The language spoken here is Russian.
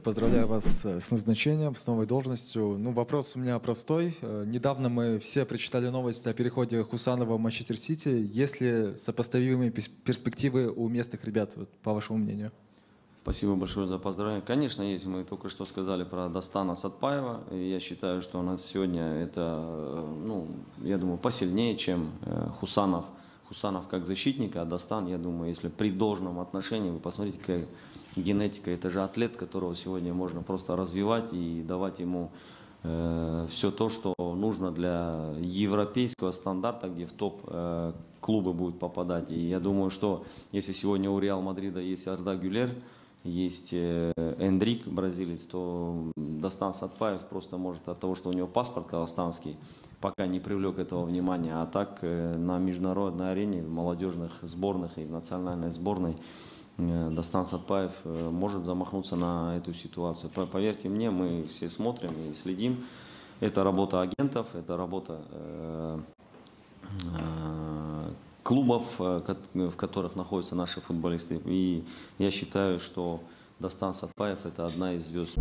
Поздравляю вас с назначением, с новой должностью. Ну, вопрос у меня простой. Недавно мы все прочитали новость о переходе Хусанова в Манчестер Сити. Есть ли сопоставимые перспективы у местных ребят, вот, по вашему мнению? Спасибо большое за поздравление. Конечно, есть. Мы только что сказали про Дастана Сатпаева. И я считаю, что у нас сегодня это, ну, я думаю, посильнее, чем Хусанов. Хусанов как защитник, а Дастан, я думаю, если при должном отношении, вы посмотрите, какая генетика. Это же атлет, которого сегодня можно просто развивать и давать ему все то, что нужно для европейского стандарта, где в топ клубы будут попадать. И я думаю, что если сегодня у Реал Мадрида есть Арда Гюлер, есть Эндрик, бразилец, то Дастан Сатпаев просто может от того, что у него паспорт казахстанский, пока не привлек этого внимания. А так на международной арене, в молодежных сборных и в национальной сборной Дастан Сатпаев может замахнуться на эту ситуацию. Поверьте мне, мы все смотрим и следим. Это работа агентов, это работа клубов, в которых находятся наши футболисты. И я считаю, что Дастан Сатпаев – это одна из звезд.